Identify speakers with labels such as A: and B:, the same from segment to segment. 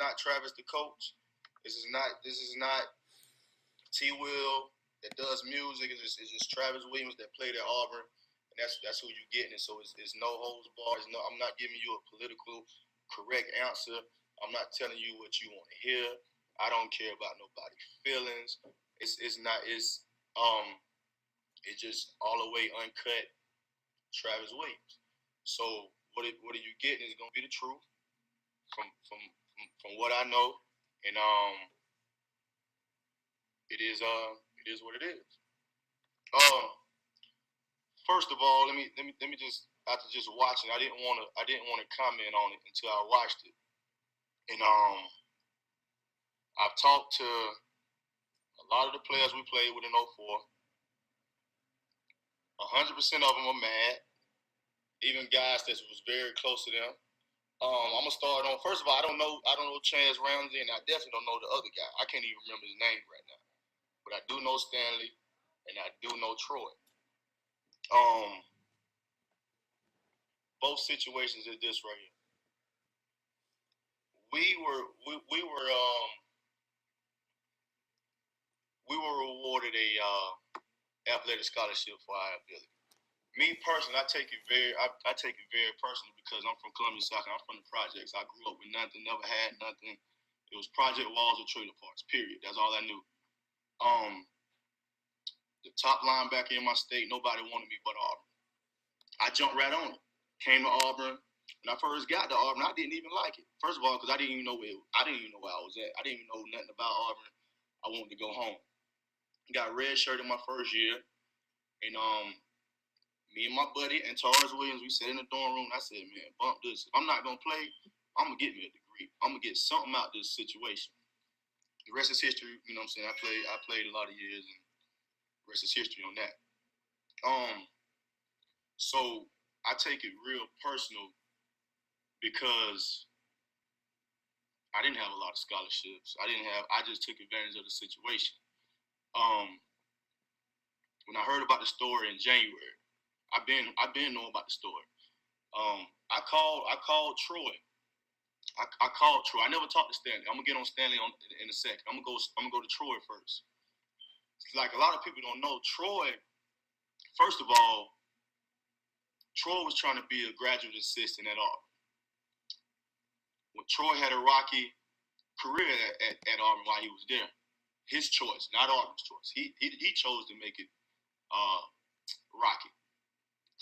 A: not Travis the coach. This is not T. Will that does music. It's just Travis Williams that played at Auburn, and that's who you getting. And so it's no holds barred. I'm not giving you a political correct answer. I'm not telling you what you want to hear. I don't care about nobody's feelings. It's just all the way uncut Travis Williams. So what are you getting is gonna be the truth from what I know, and it is what it is. Um, First of all, let me just after just watching, I didn't wanna comment on it until I watched it, and I've talked to a lot of the players we played with in 04. 100% of them are mad. Even guys that was very close to them. I'm gonna start on. First of all, I don't know Chance Ramsey, and I definitely don't know the other guy. I can't even remember his name right now, but I do know Stanley, and I do know Troy. Both situations is this right here. We were awarded a athletic scholarship for our ability. Me personally, I take it very personally because I'm from Columbia, South Carolina. I'm from the projects. I grew up with nothing, never had nothing. It was project walls or trailer parks. Period. That's all I knew. The top linebacker in my state, nobody wanted me but Auburn. I jumped right on it. Came to Auburn. When I first got to Auburn, I didn't even like it. First of all, because I didn't even know where I was at. I didn't even know nothing about Auburn. I wanted to go home. Got red shirt in my first year, and me and my buddy and Taurus Williams, we sat in the dorm room. And I said, man, bump this. If I'm not gonna play, I'm gonna get me a degree. I'm gonna get something out of this situation. The rest is history. You know what I'm saying? I played a lot of years, and the rest is history on that. So I take it real personal because I didn't have a lot of scholarships. I just took advantage of the situation. When I heard about the story in January, I've been knowing about the story. I called Troy. I called Troy. I never talked to Stanley. I'm gonna get on Stanley in a second. I'm gonna go to Troy first. It's like a lot of people don't know Troy. First of all, Troy was trying to be a graduate assistant at Auburn. When Troy had a rocky career at Auburn while he was there, his choice, not Auburn's choice. He chose to make it rocky.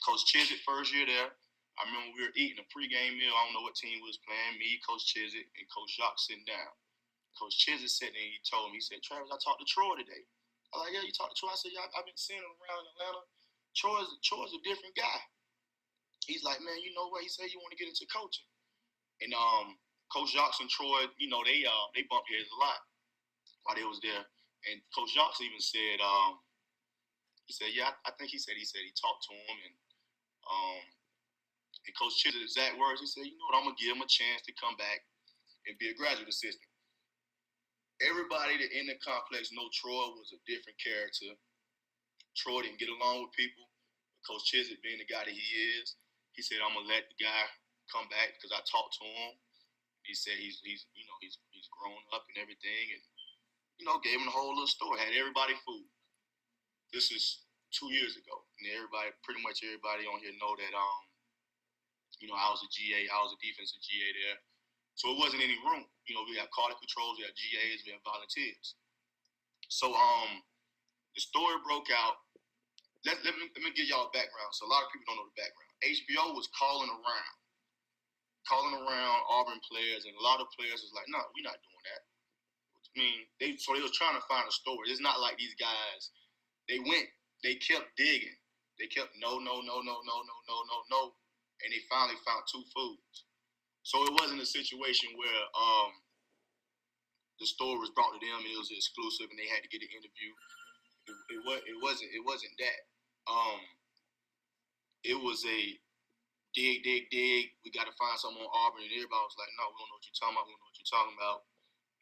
A: Coach Chizik, first year there, I remember we were eating a pregame meal. I don't know what team we was playing. Me, Coach Chizik, and Coach Jacques sitting down. Coach Chizik sitting there, he told me, he said, Travis, I talked to Troy today. I was like, yeah, you talked to Troy? I said, yeah, I've been seeing him around Atlanta. Troy's a different guy. He's like, man, you know what? He said you want to get into coaching. And Coach Jacques and Troy, you know, they bumped heads a lot while they was there. And Coach Jacques even said, he said, yeah, I think he said he talked to him, and Coach Chiz's exact words, he said, you know what, I'm gonna give him a chance to come back and be a graduate assistant. Everybody that in the complex know Troy was a different character. Troy didn't get along with people. Coach Chizik, being the guy that he is, he said, I'm gonna let the guy come back because I talked to him. He said he's grown up and everything, and gave him the whole little story. Had everybody fooled. This is 2 years ago, and pretty much everybody on here know that I was a GA, I was a defensive GA there, so it wasn't any room. We have cardiac controls, we have GAs, we have volunteers. So the story broke out. Let me give y'all a background. So a lot of people don't know the background. HBO was calling around Auburn players, and a lot of players was like, no, we're not doing that. I mean, they was trying to find a story. It's not like these guys, they kept digging. They kept no, and they finally found two fools. So it wasn't a situation where the story was brought to them and it was exclusive and they had to get an interview. It wasn't that. It was a dig. We got to find something on Auburn, and everybody was like, no, we don't know what you're talking about. We don't know what you're talking about.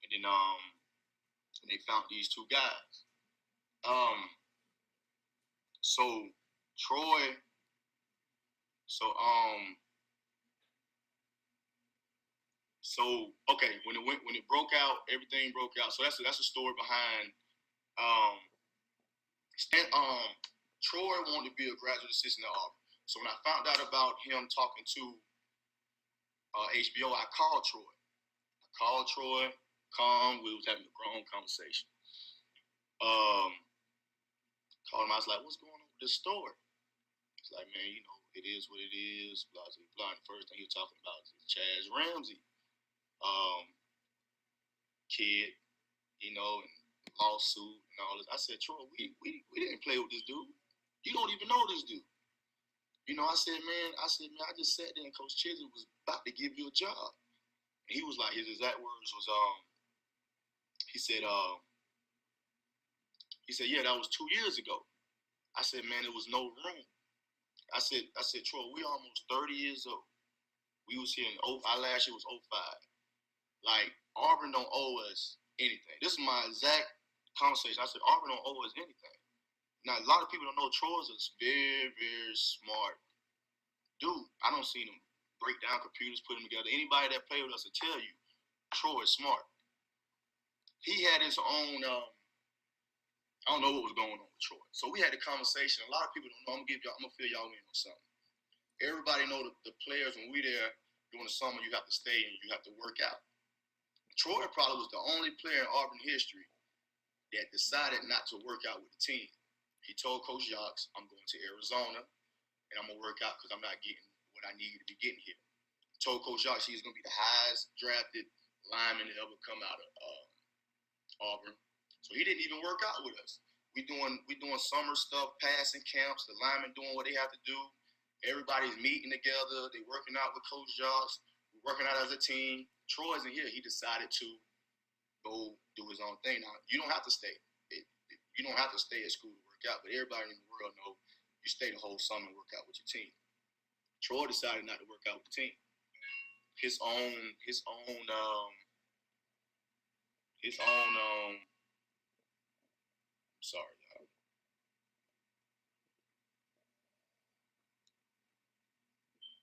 A: And then and they found these two guys. So Troy. So okay, when it broke out, everything broke out. So that's a story behind um Troy wanted to be a graduate assistant at Auburn. So when I found out about him talking to HBO, I called Troy. Calm. We was having a grown conversation. Um, Called him. I was like, "What's going on with this story?" He's like, "Man, it is what it is." Blah blah blah. And the first thing he was talking about is Chaz Ramsey, um, kid, and lawsuit and all this. I said, "Troy, we didn't play with this dude. You don't even know this dude." I said, man, I just sat there and Coach Chisholm was about to give you a job. And he was like, his exact words was, he said, yeah, that was 2 years ago. I said, man, there was no room. I said, Troy, we almost 30 years old. We was here our last year was 05. Like, Auburn don't owe us anything. This is my exact conversation. I said, Auburn don't owe us anything. Now, a lot of people don't know Troy's a very, very smart dude. I don't see him break down computers, put them together. Anybody that played with us will tell you, Troy is smart. He had his own, I don't know what was going on with Troy. So we had a conversation. A lot of people don't know. I'm gonna fill y'all in on something. Everybody know the players when we there during the summer, you have to stay and you have to work out. Troy probably was the only player in Auburn history that decided not to work out with the team. He told Coach Yox, I'm going to Arizona and I'm going to work out because I'm not getting what I need to be getting here. Told Coach Yox he's going to be the highest drafted lineman to ever come out of Auburn. So he didn't even work out with us. We doing summer stuff, passing camps, the linemen doing what they have to do. Everybody's meeting together. They working out with Coach Yox. We're working out as a team. Troy's in here. He decided to go do his own thing. Now, you don't have to stay. You don't have to stay at school to work out, but everybody in the world know you stay the whole summer and work out with your team. Troy decided not to work out with the team. Sorry,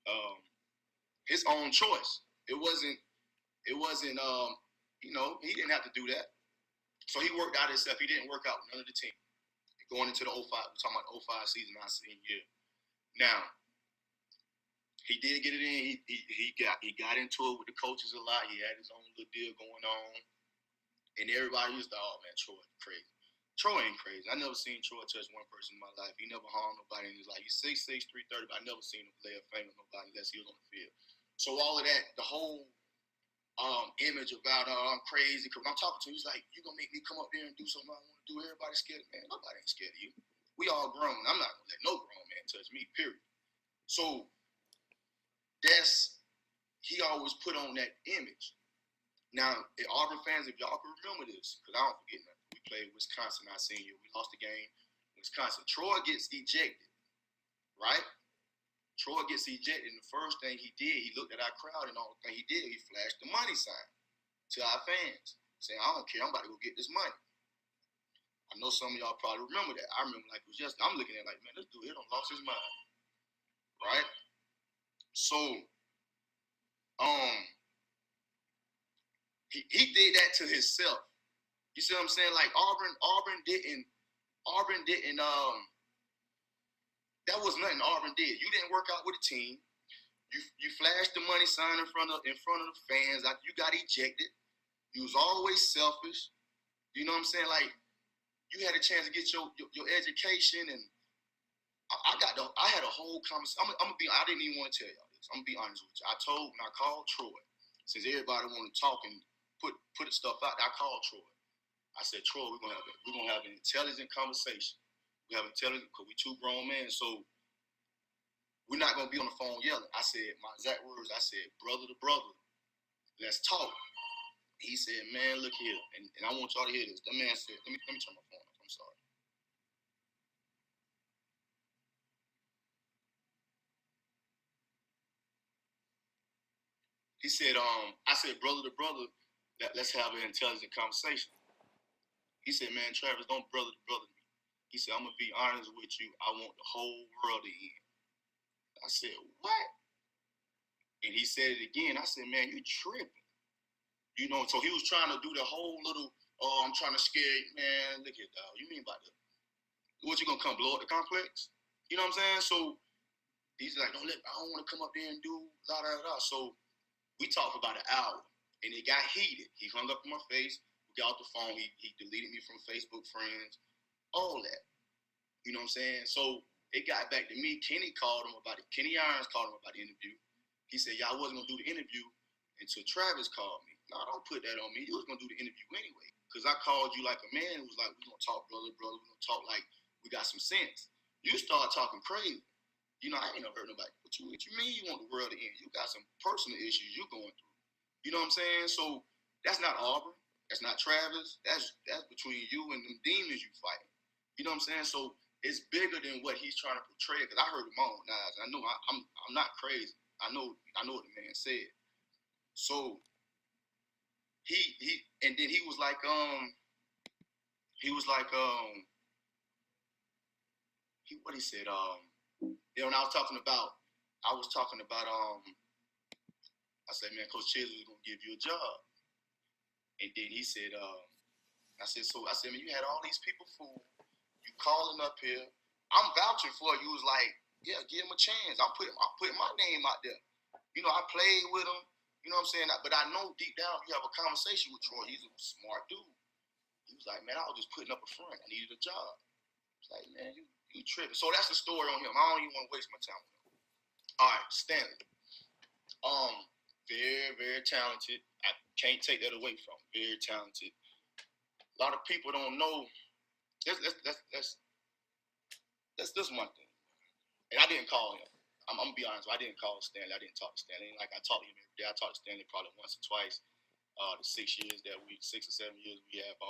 A: y'all. His own choice. It wasn't, he didn't have to do that. So he worked out himself. He didn't work out with none of the team. Going into the 05, we're talking about the 05 season, our senior year. Now, he did get it in. He got into it with the coaches a lot. He had his own little deal going on. And everybody was like, oh, man, Troy crazy. Troy ain't crazy. I never seen Troy touch one person in my life. He never harmed nobody in his life. He's 6'6", 330, but I never seen him play a finger with nobody unless he was on the field. So all of that, the whole image about I'm crazy, because I'm talking to him, he's like, you gonna make me come up there and do something I want to do? Everybody's scared. Man, nobody ain't scared of you. We all grown. I'm not gonna let no grown man touch me, period. So he always put on that image. Now, Auburn fans, if y'all can remember this, because I don't forget nothing. We played Wisconsin our senior year. We lost the game. Wisconsin. Troy gets ejected, right? Troy gets ejected, and the first thing he did, he looked at our crowd, and all the thing he did, he flashed the money sign to our fans, saying, I don't care, I'm about to go get this money. I know some of y'all probably remember that. I remember like it was just, I'm looking at it like, man, this dude here done lost his mind, right? So, he did that to himself. You see what I'm saying? Like Auburn didn't, that was nothing Auburn did. You didn't work out with a team. You flashed the money sign in front of the fans. You got ejected. You was always selfish. You know what I'm saying? Like, you had a chance to get your education, and I had a whole conversation. I didn't even want to tell y'all this. I'm gonna be honest with you. When I called Troy, since everybody wanted to talk and put stuff out, I called Troy. I said, Troy, we're gonna have an intelligent conversation. We have intelligent because we two grown men, so we're not gonna be on the phone yelling. I said my exact words. I said, brother to brother, let's talk. He said, man, look here, and I want y'all to hear this. That man said, let me turn my phone off. I'm sorry. He said, I said, brother to brother, let's have an intelligent conversation. He said, man, Travis, don't brother to brother me. He said, I'm going to be honest with you. I want the whole world to end. I said, what? And he said it again. I said, man, you tripping. You know, so he was trying to do the whole little, oh, I'm trying to scare you. Man, look at dog. You mean by the, what, you gonna come blow up the complex? You know what I'm saying? So he's like, I don't want to come up there and do la da da. So we talked for about an hour, and it got heated. He hung up in my face. We got off the phone. He deleted me from Facebook friends, all that. You know what I'm saying? So it got back to me. Kenny called him about it. Kenny Irons called him about the interview. He said, I wasn't gonna do the interview until Travis called me. No, don't put that on me. You was gonna do the interview anyway. Because I called you like a man who was like, we're gonna talk brother. We're gonna talk like we got some sense. You start talking crazy. You know, I ain't never hurt nobody. What you mean you want the world to end? You got some personal issues you going through. You know what I'm saying? So that's not Auburn. That's not Travis. That's between you and them demons you fighting. You know what I'm saying? So it's bigger than what he's trying to portray. Because I heard him on Nas. I know I'm not crazy. I know what the man said. So he and then he was like what he said when I was talking about I said, man, Coach Chisley was gonna give you a job. And then he said I said, man, you had all these people fooled. You calling up here. I'm vouching for you. He was like, yeah, give him a chance. I'm putting my name out there. You know, I played with him. You know what I'm saying? But I know deep down you have a conversation with Troy. He's a smart dude. He was like, man, I was just putting up a front. I needed a job. I was like, man, you tripping. So that's the story on him. I don't even want to waste my time with him. All right, Stanley. Very, very talented. I can't take that away from him. Very talented. A lot of people don't know. That's one thing. And I didn't call him. I'm gonna be honest. I didn't call Stanley. I didn't talk to Stanley. Like I talk to him every day. I talk to Stanley probably once or twice. The 6 or 7 years we have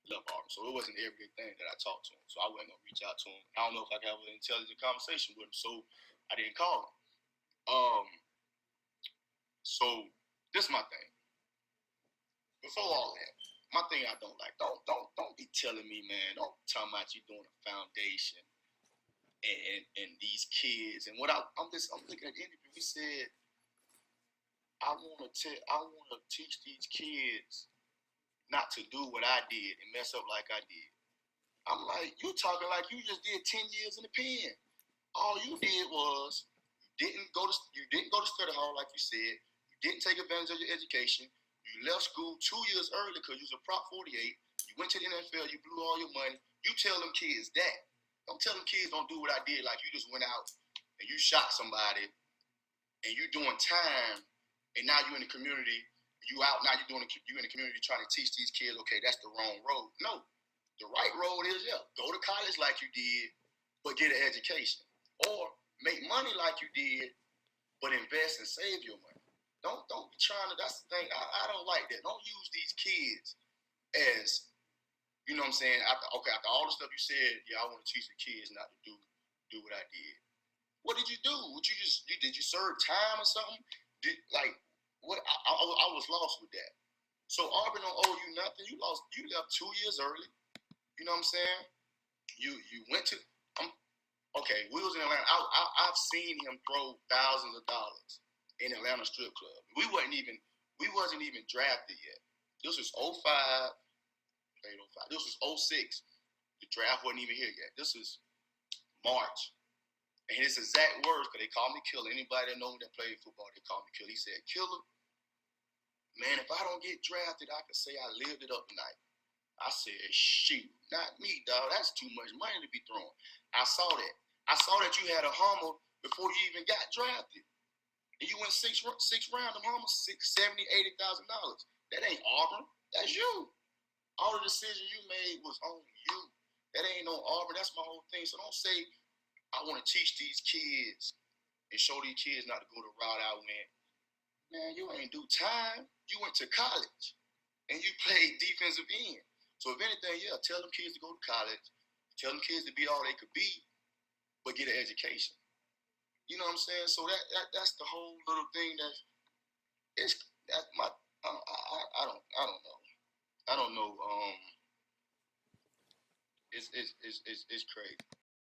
A: left Auburn. So it wasn't every thing that I talked to him. So I wasn't gonna reach out to him. I don't know if I could have an intelligent conversation with him. So I didn't call him. So this is my thing. Before all that, my thing I don't like. Don't be telling me, man. Don't tell me you doing a foundation and these kids. And what I'm looking at the interview. He said, I want to teach these kids not to do what I did and mess up like I did. I'm like, you talking like you just did 10 years in the pen. All you did was you didn't go to study hall like you said. You didn't take advantage of your education. You left school 2 years early because you was a Prop 48. You went to the NFL. You blew all your money. You tell them kids that. Don't tell them kids don't do what I did like you just went out and you shot somebody and you doing time and now you're in the community. You out now. You in the community trying to teach these kids. Okay, that's the wrong road. No, the right road is go to college like you did, but get an education, or make money like you did, but invest and save your money. Don't be trying to. That's the thing. I don't like that. Don't use these kids as, you know what I'm saying. After all the stuff you said, I want to teach the kids not to do what I did. What did you do? Did you serve time or something? What? I was lost with that. So Auburn don't owe you nothing. You left 2 years early. You know what I'm saying? You went to. Okay, we was in Atlanta. I've seen him throw thousands of dollars in Atlanta strip club. We wasn't even drafted yet. This was 05. Played 05. This was 06. The draft wasn't even here yet. This is March. And his exact words, because they call me Killer. Anybody that knows that played football, they call me Killer. He said, Killer, man, if I don't get drafted, I can say I lived it up tonight. I said, shoot, not me, dog. That's too much money to be thrown. I saw that. I saw that you had a Hummer before you even got drafted. And you went six rounds, them Hummers, $70,000, $80,000. That ain't Auburn. That's you. All the decisions you made was on you. That ain't no Auburn. That's my whole thing. So don't say, I want to teach these kids and show these kids not to go the route I went. Man, you ain't do time. You went to college and you played defensive end. So if anything, tell them kids to go to college. Tell them kids to be all they could be, but get an education. You know what I'm saying? So that's the whole little thing I don't know. It's crazy.